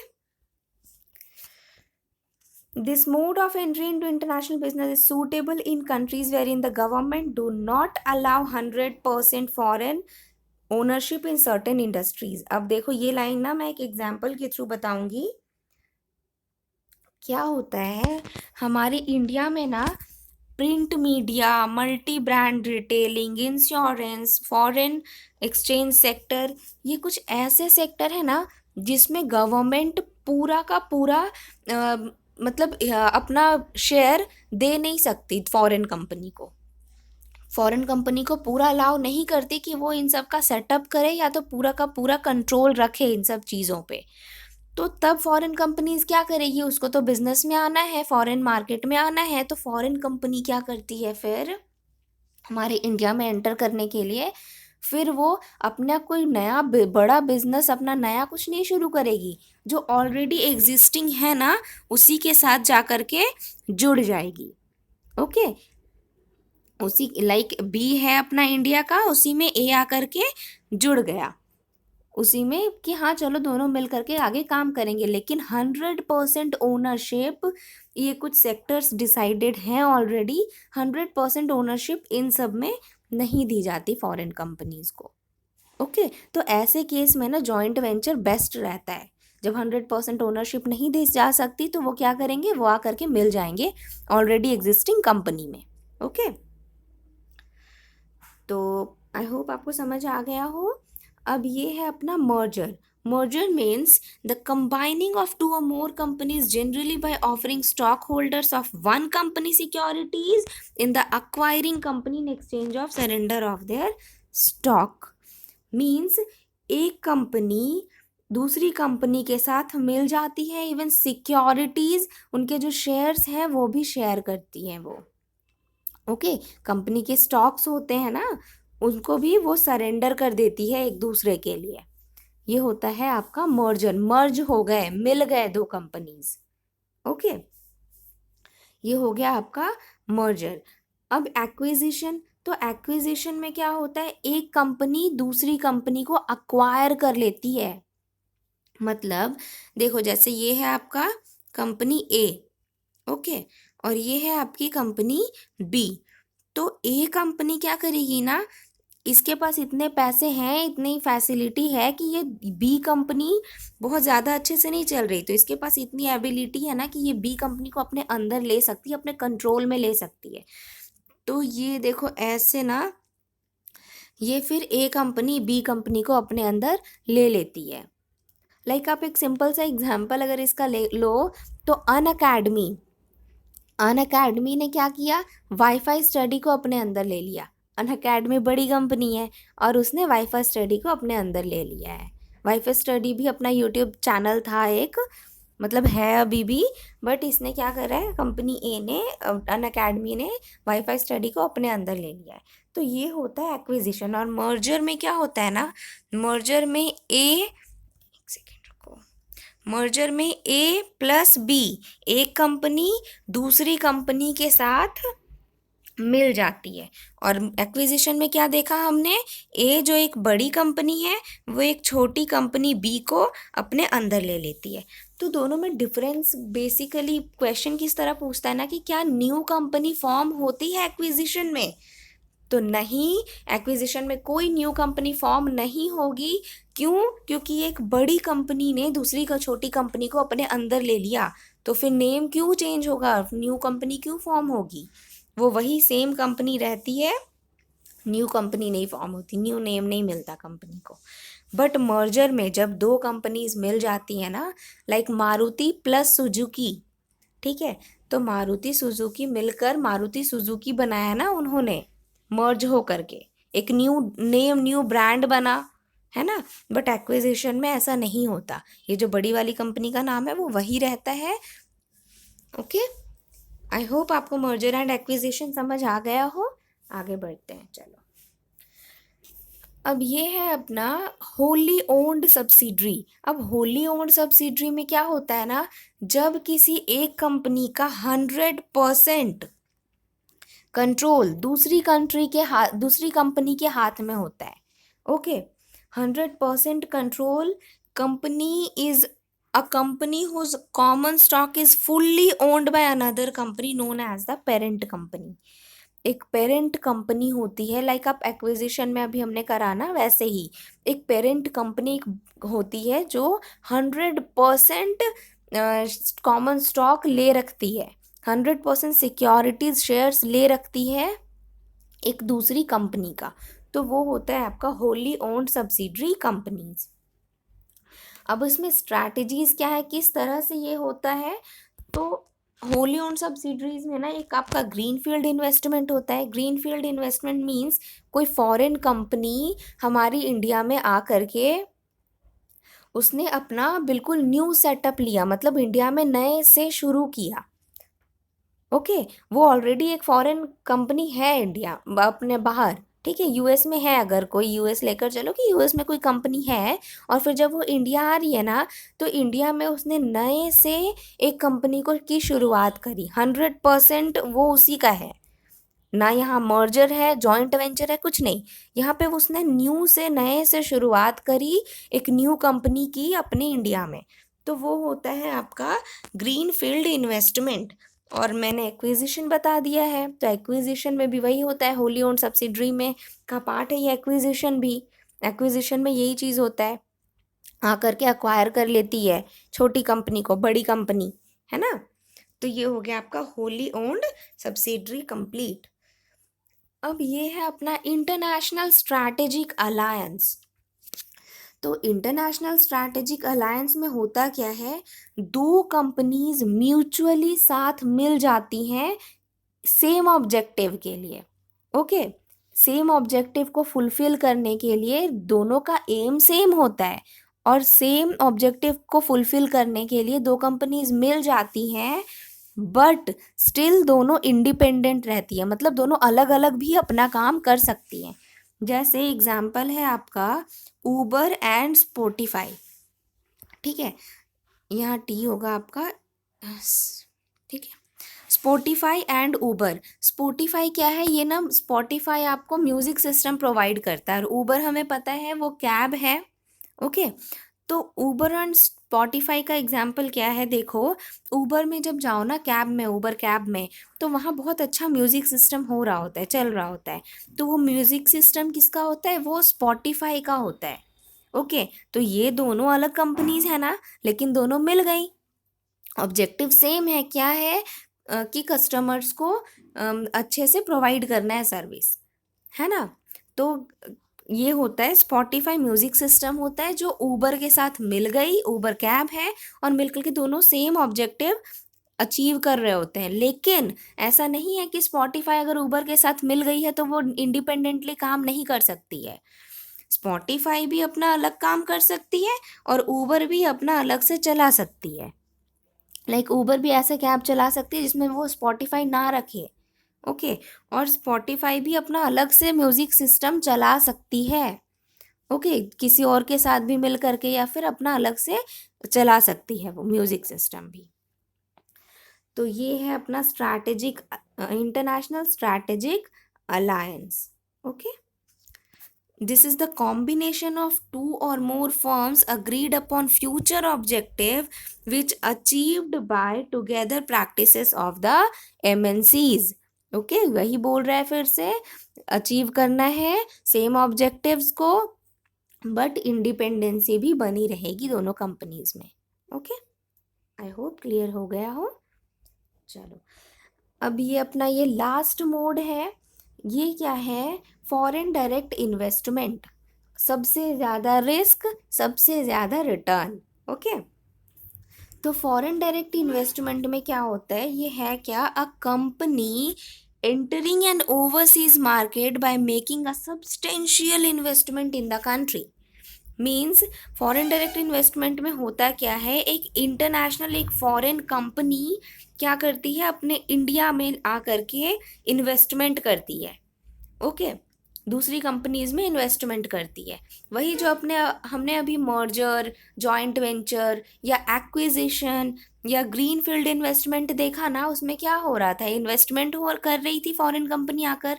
this mode of entry into international business is suitable in countries wherein the government do not allow 100% foreign ownership in certain industries। अब देखो ये लाइन ना मैं एक एग्जांपल के थ्रू बताऊंगी। क्या होता है हमारे इंडिया में ना, print media, multi brand retailing, insurance, foreign exchange sector, ये कुछ ऐसे सेक्टर है ना जिसमें गवर्नमेंट पूरा का पूरा मतलब अपना शेयर दे नहीं सकती फॉरेन कंपनी को। फॉरेन कंपनी को पूरा अलाउ नहीं करती कि वो इन सब का सेटअप करे या तो पूरा का पूरा कंट्रोल रखे इन सब चीज़ों पे। तो तब फॉरेन कंपनीज क्या करेगी, उसको तो बिजनेस में आना है, फॉरेन मार्केट में आना है, तो फॉरेन कंपनी क्या करती है फिर हमारे इंडिया में एंटर करने के लिए, फिर वो अपना कोई नया बड़ा बिजनेस अपना नया कुछ नहीं शुरू करेगी, जो ऑलरेडी एग्जिस्टिंग है ना उसी के साथ जा कर के जुड़ जाएगी। ओके, उसी लाइक बी है अपना इंडिया का, उसी में ए आकर के जुड़ गया, उसी में कि हाँ चलो दोनों मिल करके आगे काम करेंगे। लेकिन 100% ओनरशिप, ये कुछ सेक्टर्स डिसाइडेड हैं ऑलरेडी, 100% ओनरशिप इन सब में नहीं दी जाती फॉरेन कंपनीज को। ओके, तो ऐसे केस में ना जॉइंट वेंचर बेस्ट रहता है। जब 100% ओनरशिप नहीं दी जा सकती तो वो क्या करेंगे, वो आकर के मिल जाएंगे ऑलरेडी एग्जिस्टिंग कंपनी में। ओके, तो आई होप आपको समझ आ गया हो। अब ये है अपना merger. Merger means the combining of two or more companies generally by offering stock holders of one company securities in the acquiring company in exchange of surrender of their stock. Means एक company दूसरी company के साथ मिल जाती है, even securities उनके जो shares हैं वो भी शेयर करती हैं वो। ओके, कंपनी के स्टॉक्स होते हैं ना उनको भी वो सरेंडर कर देती है एक दूसरे के लिए। ये होता है आपका मर्जर, मर्ज हो गए, मिल गए दो कंपनीज। ओके, ये हो गया आपका मर्जर। अब एक्विजिशन, तो एक्विजिशन में क्या होता है, एक कंपनी दूसरी कंपनी को अक्वायर कर लेती है। मतलब देखो जैसे ये है आपका कंपनी ए, ओके, और ये है आपकी कंपनी बी। तो ए कंपनी क्या करेगी ना, इसके पास इतने पैसे हैं, इतनी फैसिलिटी है कि ये बी कंपनी बहुत ज़्यादा अच्छे से नहीं चल रही, तो इसके पास इतनी एबिलिटी है ना कि ये बी कंपनी को अपने अंदर ले सकती है, अपने कंट्रोल में ले सकती है। तो ये देखो ऐसे ना, ये फिर ए कंपनी बी कंपनी को अपने अंदर ले लेती है। लाइक आप एक सिंपल सा एग्जाम्पल अगर इसका ले लो तो अन अकेडमी ने क्या किया, वाईफाई स्टडी को अपने अंदर ले लिया। अन अकेडमी बड़ी कंपनी है और उसने वाईफाई स्टडी को अपने अंदर ले लिया है। वाईफाई स्टडी भी अपना यूट्यूब चैनल था एक, मतलब है अभी भी, बट इसने क्या करा है, कंपनी ए ने, अन अकेडमी ने वाईफाई स्टडी को अपने अंदर ले लिया है। तो ये होता है एक्विजिशन। और मर्जर में क्या होता है ना, मर्जर में मर्जर में ए प्लस बी, एक कंपनी दूसरी कंपनी के साथ मिल जाती है। और एक्विजिशन में क्या देखा हमने, ए जो एक बड़ी कंपनी है वो एक छोटी कंपनी बी को अपने अंदर ले लेती है। तो दोनों में डिफरेंस बेसिकली क्वेश्चन किस तरह पूछता है ना कि क्या न्यू कंपनी फॉर्म होती है एक्विजिशन में, तो नहीं, एक्विजिशन में कोई न्यू कंपनी फॉर्म नहीं होगी। क्यों, क्योंकि एक बड़ी कंपनी ने दूसरी का छोटी कंपनी को अपने अंदर ले लिया, तो फिर नेम क्यों चेंज होगा, न्यू कंपनी क्यों फॉर्म होगी, वो वही सेम कंपनी रहती है, न्यू कंपनी नहीं फॉर्म होती, न्यू नेम नहीं मिलता कंपनी को। बट मर्जर में जब दो कंपनीज मिल जाती हैं ना, लाइक मारुति प्लस सुजुकी, ठीक है, तो मारुति सुजुकी मिलकर मारुति सुजुकी बनाया ना उन्होंने, मर्ज हो करके एक न्यू नेम न्यू ब्रांड बना, है ना। बट एक्विजिशन में ऐसा नहीं होता, ये जो बड़ी वाली कंपनी का नाम है वो वही रहता है। ओके, आई होप आपको मर्जर एंड एक्विजिशन समझ आ गया हो। आगे बढ़ते हैं, चलो। अब ये है अपना होली ओन्ड सब्सिडरी। अब होली ओन्ड सब्सिडरी में क्या होता है ना, जब किसी एक कंपनी का 100% कंट्रोल दूसरी कंपनी के हाथ में होता है। Okay, 100% control. Company is a company whose common stock is fully owned by another company known as the parent company. एक पेरेंट कंपनी होती है, लाइक आप एक्विजिशन में अभी हमने करा ना, वैसे ही एक पेरेंट कंपनी होती है जो 100% कॉमन स्टॉक ले रखती है, 100% सिक्योरिटीज शेयर्स ले रखती है एक दूसरी कंपनी का, तो वो होता है आपका होली ओन्ड सब्सिडरी कंपनीज। अब इसमें स्ट्रैटेजीज क्या है, किस तरह से ये होता है, तो होली ओन्ड सब्सिडरीज में ना एक आपका ग्रीन फील्ड इन्वेस्टमेंट होता है। ग्रीन फील्ड इन्वेस्टमेंट मीन्स कोई फॉरेन कंपनी हमारी इंडिया में आ करके उसने अपना बिल्कुल न्यू सेटअप लिया, मतलब इंडिया में नए से शुरू किया। ओके, वो ऑलरेडी एक फॉरेन कंपनी है इंडिया अपने बाहर, ठीक है, यूएस में है, अगर कोई यूएस लेकर चलो कि यूएस में कोई कंपनी है, और फिर जब वो इंडिया आ रही है ना, तो इंडिया में उसने नए से एक कंपनी को की शुरुआत करी, 100% वो उसी का है ना, यहाँ मर्जर है, जॉइंट वेंचर है, कुछ नहीं, यहाँ पे उसने न्यू से नए से शुरुआत करी, एक न्यू कंपनी की अपने इंडिया में, तो वो होता है आपका ग्रीन फील्ड इन्वेस्टमेंट। और मैंने एक्विजिशन बता दिया है, तो एक्विजिशन में भी वही होता है, होली ओन्ड सब्सिडरी में का पार्ट है ये एक्विजिशन भी। एक्विजिशन में यही चीज़ होता है, आकर के अक्वायर कर लेती है छोटी कंपनी को बड़ी कंपनी, है ना। तो ये हो गया आपका होली ओन्ड सब्सिडरी कंप्लीट। अब ये है अपना इंटरनेशनल स्ट्रैटेजिक अलायंस। तो इंटरनेशनल स्ट्रैटेजिक अलायंस में होता क्या है, दो कंपनीज म्यूचुअली साथ मिल जाती हैं सेम ऑब्जेक्टिव के लिए। ओके, सेम ऑब्जेक्टिव को फुलफिल करने के लिए दोनों का एम सेम होता है, और सेम ऑब्जेक्टिव को फुलफिल करने के लिए दो कंपनीज मिल जाती हैं, बट स्टिल दोनों इंडिपेंडेंट रहती है, मतलब दोनों अलग अलग भी अपना काम कर सकती हैं। जैसे एग्जाम्पल है आपका ऊबर एंड स्पॉटिफाई, ठीक है, यहाँ टी होगा आपका, ठीक है, स्पॉटिफाई एंड ऊबर। स्पॉटिफाई क्या है, ये ना स्पॉटिफाई आपको म्यूजिक सिस्टम प्रोवाइड करता है, और ऊबर हमें पता है वो कैब है। ओके, तो ऊबर एंड स्पॉटिफाई का एग्जाम्पल क्या है, देखो ऊबर में जब जाओ ना, कैब में, ऊबर कैब में, तो वहाँ बहुत अच्छा म्यूज़िक सिस्टम हो रहा होता है, चल रहा होता है, तो वो म्यूज़िक सिस्टम किसका होता है, वो स्पॉटिफाई का होता है। ओके, तो ये दोनों अलग कंपनीज है ना, लेकिन दोनों मिल गई, ऑब्जेक्टिव सेम है, क्या है कि कस्टमर्स को अच्छे से प्रोवाइड करना है सर्विस, है ना। तो ये होता है स्पॉटिफाई म्यूजिक सिस्टम होता है जो ऊबर के साथ मिल गई, ऊबर कैब है, और मिलकर के दोनों सेम ऑब्जेक्टिव अचीव कर रहे होते हैं। लेकिन ऐसा नहीं है कि स्पॉटिफाई अगर ऊबर के साथ मिल गई है तो वो इंडिपेंडेंटली काम नहीं कर सकती है। स्पॉटिफाई भी अपना अलग काम कर सकती है और ऊबर भी अपना अलग से चला सकती है। लाइक ऊबर भी ऐसे कैब चला सकती है जिसमें वो स्पॉटिफाई ना रखे। ओके, और स्पॉटिफाई भी अपना अलग से म्यूजिक सिस्टम चला सकती है। ओके, किसी और के साथ भी मिल करके या फिर अपना अलग से चला सकती है वो म्यूजिक सिस्टम भी। तो ये है अपना strategic international strategic alliance. Okay, this is the combination of two or more firms agreed upon future objective which achieved by together practices of the MNCs। Okay, वही बोल रहा है, फिर से अचीव करना है सेम ऑब्जेक्टिव्स को, बट इंडिपेंडेंसी भी बनी रहेगी दोनों कंपनीज में। ओके, आई होप क्लियर हो गया हो। चलो, अब ये अपना ये लास्ट मोड है, ये क्या है, फॉरेन डायरेक्ट इन्वेस्टमेंट, सबसे ज़्यादा रिस्क सबसे ज़्यादा रिटर्न। ओके, तो फॉरेन डायरेक्ट इन्वेस्टमेंट में क्या होता है, ये है क्या, a company entering N overseas market by making a substantial investment in the country. Means foreign direct investment में होता क्या है, एक इंटरनेशनल एक फॉरेन कंपनी क्या करती है, अपने इंडिया में आ करके इन्वेस्टमेंट करती है। ओके, दूसरी कंपनीज में इन्वेस्टमेंट करती है। वही जो हमने अभी मर्जर, जॉइंट वेंचर या एक्विजिशन या ग्रीन फील्ड इन्वेस्टमेंट देखा ना, उसमें क्या हो रहा था, इन्वेस्टमेंट हो कर रही थी फॉरेन कंपनी आकर,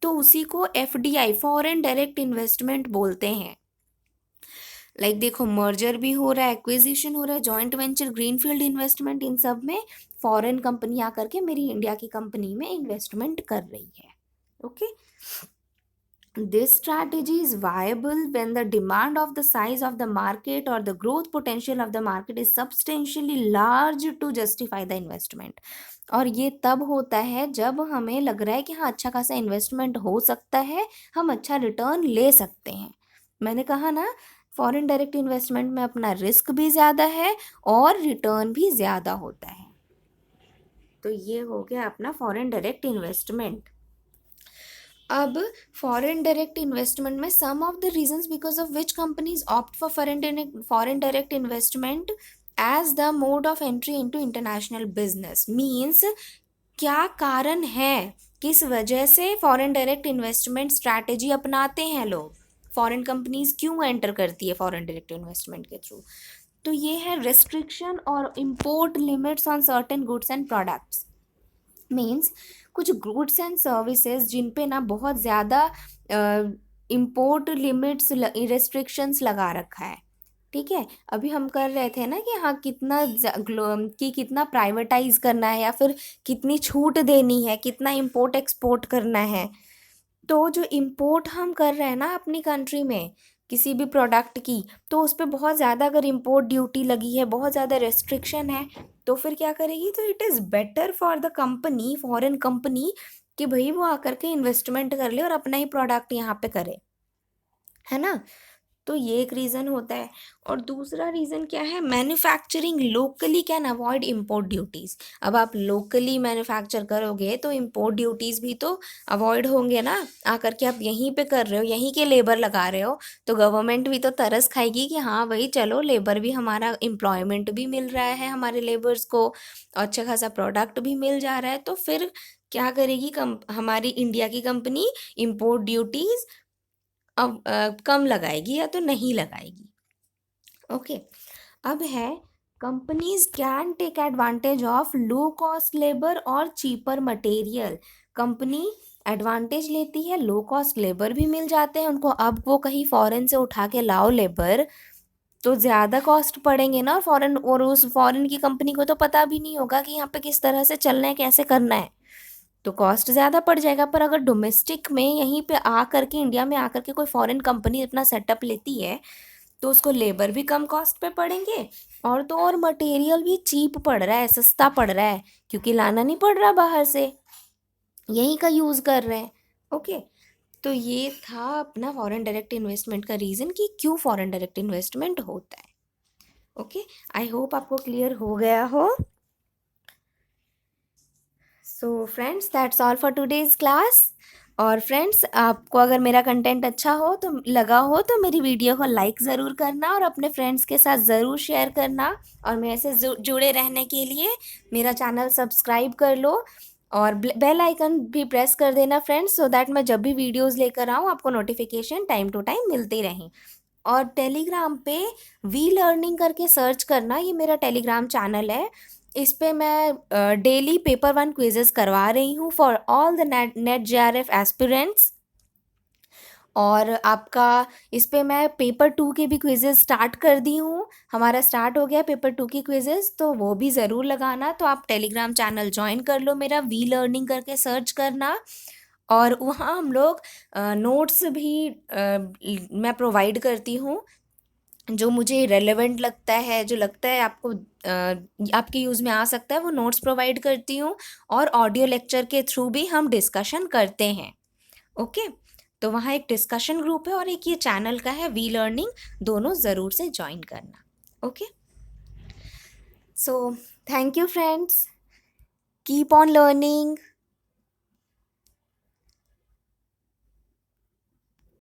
तो उसी को एफडीआई, फॉरेन डायरेक्ट इन्वेस्टमेंट बोलते हैं। देखो, मर्जर भी हो रहा है, एक्विजिशन हो रहा है, जॉइंट वेंचर, ग्रीनफील्ड इन्वेस्टमेंट, इन सब में फॉरेन कंपनी आकर के मेरी इंडिया की कंपनी में इन्वेस्टमेंट कर रही है। Okay, this strategy is viable when the demand of the size of the market or the growth potential of the market is substantially large to justify the investment। और ये तब होता है जब हमें लग रहा है कि हाँ, अच्छा खासा इन्वेस्टमेंट हो सकता है, हम अच्छा रिटर्न ले सकते हैं। मैंने कहा ना, फॉरेन डायरेक्ट इन्वेस्टमेंट में अपना रिस्क भी ज़्यादा है और रिटर्न भी ज़्यादा होता है। तो ये हो गया अपना फॉरेन डायरेक्ट इन्वेस्टमेंट। अब फॉरेन डायरेक्ट इन्वेस्टमेंट में some of the reasons because of which companies opt for foreign direct investment as the mode of entry into international business, means क्या कारण है, किस वजह से फॉरेन डायरेक्ट इन्वेस्टमेंट स्ट्रैटेजी अपनाते हैं लोग, फॉरेन कंपनीज क्यों एंटर करती है फॉरेन डायरेक्ट इन्वेस्टमेंट के थ्रू। तो ये है रिस्ट्रिक्शन और import limits on certain goods and products. Means कुछ गुड्स एंड सर्विसेज जिन पे ना बहुत ज़्यादा इम्पोर्ट लिमिट्स, रिस्ट्रिक्शंस लगा रखा है। ठीक है, अभी हम कर रहे थे ना कि हाँ, कितना प्राइवेटाइज करना है या फिर कितनी छूट देनी है, कितना इम्पोर्ट एक्सपोर्ट करना है। तो जो इम्पोर्ट हम कर रहे हैं ना अपनी कंट्री में किसी भी प्रोडक्ट की, तो उस पर बहुत ज़्यादा अगर इम्पोर्ट ड्यूटी लगी है, बहुत ज़्यादा रेस्ट्रिक्शन है, तो फिर क्या करेगी, तो it is better for the company, foreign company, कि भाई वो आकर के इन्वेस्टमेंट कर ले और अपना ही प्रोडक्ट यहाँ पे करे, है ना। तो ये एक रीज़न होता है। और दूसरा रीज़न क्या है, manufacturing locally can avoid import duties. अब आप लोकली मैन्युफैक्चर करोगे तो इम्पोर्ट ड्यूटीज़ भी तो अवॉइड होंगे ना। आकर के आप यहीं पे कर रहे हो, यहीं के लेबर लगा रहे हो, तो गवर्नमेंट भी तो तरस खाएगी कि हाँ भाई चलो, लेबर भी हमारा, एम्प्लॉयमेंट भी मिल रहा है हमारे लेबर्स को, अच्छा खासा प्रोडक्ट भी मिल जा रहा है। तो फिर क्या करेगी हमारी इंडिया की कंपनी, इम्पोर्ट ड्यूटीज़ अब कम लगाएगी या तो नहीं लगाएगी। ओके, अब है companies can take advantage of low cost labour और चीपर मटेरियल। कंपनी एडवांटेज लेती है, लो कॉस्ट लेबर भी मिल जाते हैं उनको। अब वो कहीं फॉरेन से उठा के लाओ लेबर, तो ज़्यादा कॉस्ट पड़ेंगे ना, और उस फॉरेन की कंपनी को तो पता भी नहीं होगा कि यहाँ पे किस तरह से चलना है, कैसे करना है, तो कॉस्ट ज़्यादा पड़ जाएगा। पर अगर डोमेस्टिक में यहीं पे आ करके, इंडिया में आकर के कोई फॉरेन कंपनी अपना सेटअप लेती है, तो उसको लेबर भी कम कॉस्ट पे पड़ेंगे, और तो और मटेरियल भी चीप पड़ रहा है, सस्ता पड़ रहा है, क्योंकि लाना नहीं पड़ रहा बाहर से, यहीं का यूज़ कर रहे हैं। ओके, तो ये था अपना फॉरेन डायरेक्ट इन्वेस्टमेंट का रीज़न कि क्यों फॉरेन डायरेक्ट इन्वेस्टमेंट होता है। ओके, आई होप आपको क्लियर हो गया हो। So friends, that's all for today's class. और फ्रेंड्स, आपको अगर मेरा कंटेंट अच्छा हो तो लगा हो तो मेरी वीडियो को लाइक ज़रूर करना और अपने फ्रेंड्स के साथ ज़रूर शेयर करना। और मेरे से जुड़े रहने के लिए मेरा चैनल सब्सक्राइब कर लो और बेल आइकन भी प्रेस कर देना फ्रेंड्स, सो दैट मैं जब भी वीडियोज़ लेकर आऊँ आपको नोटिफिकेशन टाइम टू टाइम मिलती रहें। और टेलीग्राम पे वी लर्निंग करके सर्च करना, ये मेरा टेलीग्राम चैनल है। इस पे मैं डेली पेपर 1 क्विजेस करवा रही हूँ for all the net JRF aspirants. और आपका इस पे मैं पेपर 2 के भी क्विजेस स्टार्ट कर दी हूँ, हमारा स्टार्ट हो गया पेपर 2 की क्विजेस, तो वो भी ज़रूर लगाना। तो आप टेलीग्राम चैनल ज्वाइन कर लो मेरा, वी लर्निंग करके सर्च करना। और वहाँ हम लोग नोट्स भी मैं प्रोवाइड करती हूँ, जो मुझे रेलेवेंट लगता है, जो लगता है आपको आपके यूज़ में आ सकता है, वो नोट्स प्रोवाइड करती हूँ। और ऑडियो लेक्चर के थ्रू भी हम डिस्कशन करते हैं। ओके, तो वहाँ एक डिस्कशन ग्रुप है और एक ये चैनल का है वी लर्निंग, दोनों ज़रूर से ज्वाइन करना। Okay, so thank you friends, keep on learning.